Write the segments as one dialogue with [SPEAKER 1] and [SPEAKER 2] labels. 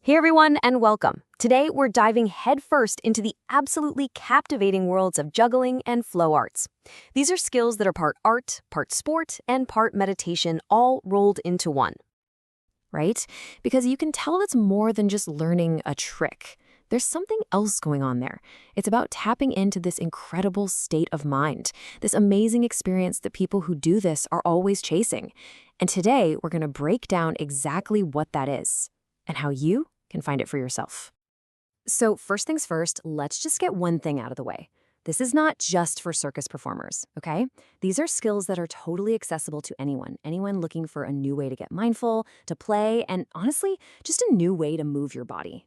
[SPEAKER 1] Hey everyone, and welcome. Today we're diving headfirst into the absolutely captivating worlds of juggling and flow arts. These are skills that are part art, part sport, and part meditation, all rolled into one. Right? Because you can tell it's more than just learning a trick. There's something else going on there. It's about tapping into this incredible state of mind, this amazing experience that people who do this are always chasing. And today we're going to break down exactly what that is and how you can find it for yourself. So first things first, let's just get one thing out of the way. This is not just for circus performers, okay? These are skills that are totally accessible to anyone looking for a new way to get mindful, to play, and honestly, just a new way to move your body.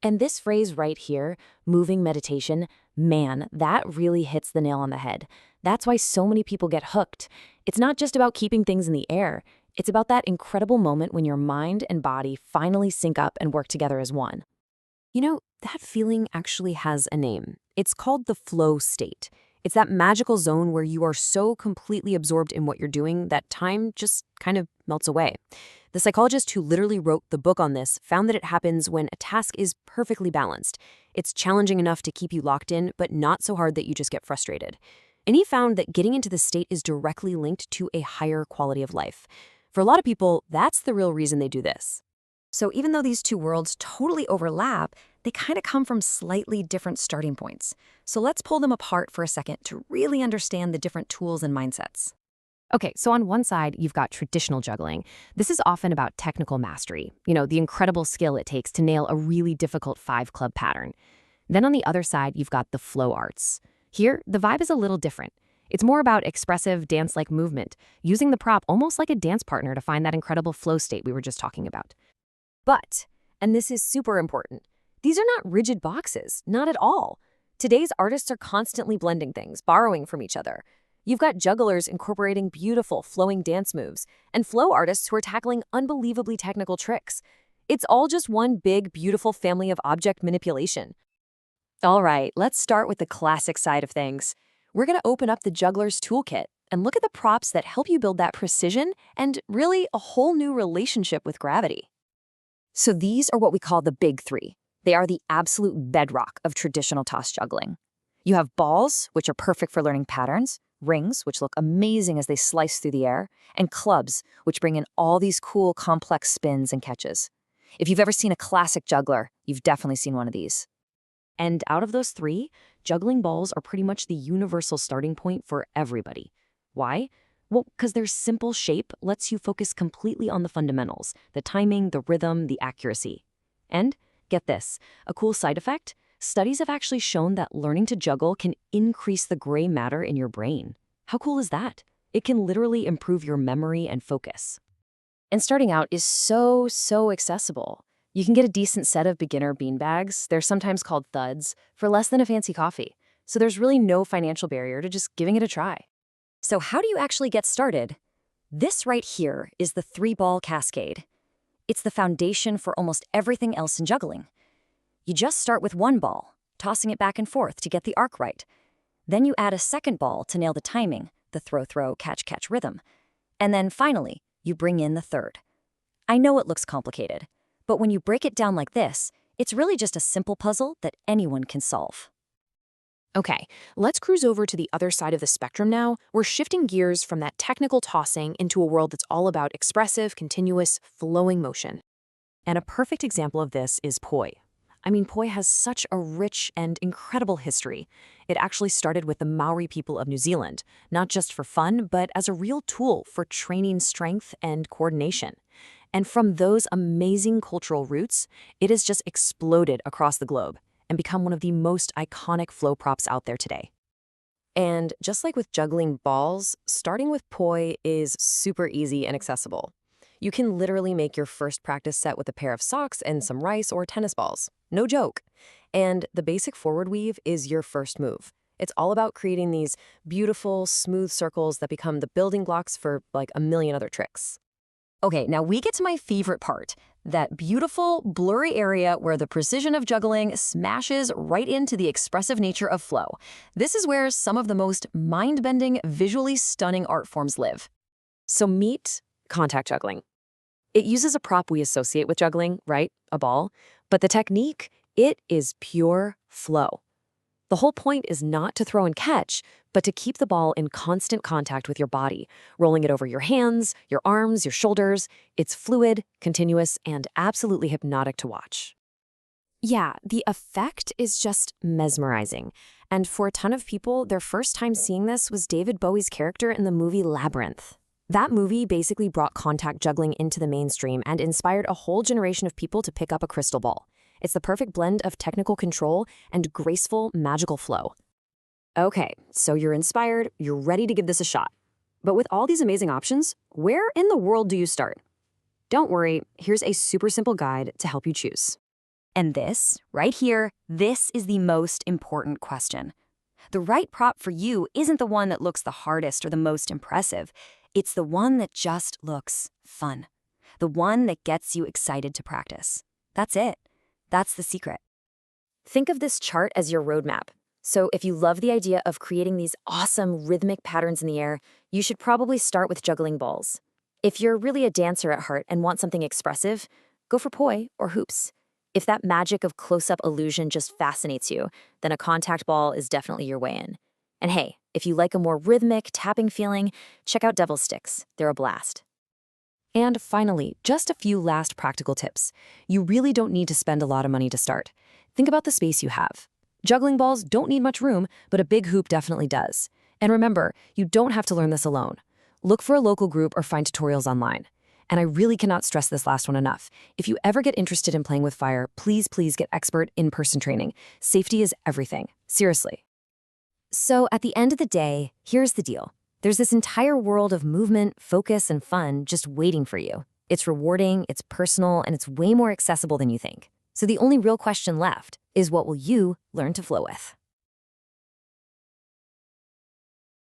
[SPEAKER 1] And this phrase right here, moving meditation, man, that really hits the nail on the head. That's why so many people get hooked. It's not just about keeping things in the air. It's about that incredible moment when your mind and body finally sync up and work together as one. You know, that feeling actually has a name. It's called the flow state. It's that magical zone where you are so completely absorbed in what you're doing that time just kind of melts away. The psychologist who literally wrote the book on this found that it happens when a task is perfectly balanced. It's challenging enough to keep you locked in, but not so hard that you just get frustrated. And he found that getting into this state is directly linked to a higher quality of life. For a lot of people, that's the real reason they do this. So even though these two worlds totally overlap, they kind of come from slightly different starting points. So let's pull them apart for a second to really understand the different tools and mindsets. Okay, so on one side, you've got traditional juggling. This is often about technical mastery, the incredible skill it takes to nail a really difficult 5-club pattern. Then on the other side, you've got the flow arts. Here, the vibe is a little different. It's more about expressive, dance-like movement, using the prop almost like a dance partner to find that incredible flow state we were just talking about. But, and this is super important, these are not rigid boxes, not at all. Today's artists are constantly blending things, borrowing from each other. You've got jugglers incorporating beautiful, flowing dance moves, and flow artists who are tackling unbelievably technical tricks. It's all just one big, beautiful family of object manipulation. All right, let's start with the classic side of things. We're going to open up the juggler's toolkit and look at the props that help you build that precision and really a whole new relationship with gravity. So these are what we call the big three. They are the absolute bedrock of traditional toss juggling. You have balls, which are perfect for learning patterns, rings, which look amazing as they slice through the air, and clubs, which bring in all these cool, complex spins and catches. If you've ever seen a classic juggler, you've definitely seen one of these. And out of those three, juggling balls are pretty much the universal starting point for everybody. Why? Well, because their simple shape lets you focus completely on the fundamentals, the timing, the rhythm, the accuracy. And, get this, a cool side effect? Studies have actually shown that learning to juggle can increase the gray matter in your brain. How cool is that? It can literally improve your memory and focus. And starting out is so accessible. You can get a decent set of beginner beanbags, they're sometimes called thuds, for less than a fancy coffee. So there's really no financial barrier to just giving it a try. So how do you actually get started? This right here is the 3-ball cascade. It's the foundation for almost everything else in juggling. You just start with 1 ball, tossing it back and forth to get the arc right. Then you add a 2nd ball to nail the timing, the throw, catch rhythm. And then finally, you bring in the 3rd. I know it looks complicated, but when you break it down like this, it's really just a simple puzzle that anyone can solve.
[SPEAKER 2] Okay, let's cruise over to the other side of the spectrum now. We're shifting gears from that technical tossing into a world that's all about expressive, continuous, flowing motion. And a perfect example of this is poi. I mean, poi has such a rich and incredible history. It actually started with the Maori people of New Zealand, not just for fun, but as a real tool for training strength and coordination. And from those amazing cultural roots, it has just exploded across the globe and become one of the most iconic flow props out there today. And just like with juggling balls, starting with poi is super easy and accessible. You can literally make your first practice set with a pair of socks and some rice or tennis balls. No joke. And the basic forward weave is your first move. It's all about creating these beautiful, smooth circles that become the building blocks for like a million other tricks.
[SPEAKER 1] Okay, now we get to my favorite part, that beautiful, blurry area where the precision of juggling smashes right into the expressive nature of flow. This is where some of the most mind-bending, visually stunning art forms live. So meet contact juggling. It uses a prop we associate with juggling, right? A ball. But the technique, it is pure flow. The whole point is not to throw and catch, but to keep the ball in constant contact with your body, rolling it over your hands, your arms, your shoulders. It's fluid, continuous, and absolutely hypnotic to watch. Yeah, the effect is just mesmerizing. And for a ton of people, their first time seeing this was David Bowie's character in the movie Labyrinth. That movie basically brought contact juggling into the mainstream and inspired a whole generation of people to pick up a crystal ball. It's the perfect blend of technical control and graceful, magical flow. Okay, so you're inspired, you're ready to give this a shot. But with all these amazing options, where in the world do you start? Don't worry, here's a super simple guide to help you choose. And this, right here, this is the most important question. The right prop for you isn't the one that looks the hardest or the most impressive. It's the one that just looks fun. The one that gets you excited to practice. That's it. That's the secret. Think of this chart as your roadmap. So if you love the idea of creating these awesome rhythmic patterns in the air, you should probably start with juggling balls. If you're really a dancer at heart and want something expressive, go for poi or hoops. If that magic of close-up illusion just fascinates you, then a contact ball is definitely your way in. And hey, if you like a more rhythmic, tapping feeling, check out devil sticks. They're a blast. And finally, just a few last practical tips. You really don't need to spend a lot of money to start. Think about the space you have. Juggling balls don't need much room, but a big hoop definitely does. And remember, you don't have to learn this alone. Look for a local group or find tutorials online. And I really cannot stress this last one enough. If you ever get interested in playing with fire, please get expert in-person training. Safety is everything. Seriously. So at the end of the day, here's the deal. There's this entire world of movement, focus, and fun just waiting for you. It's rewarding, it's personal, and it's way more accessible than you think. So the only real question left is, what will you learn to flow with?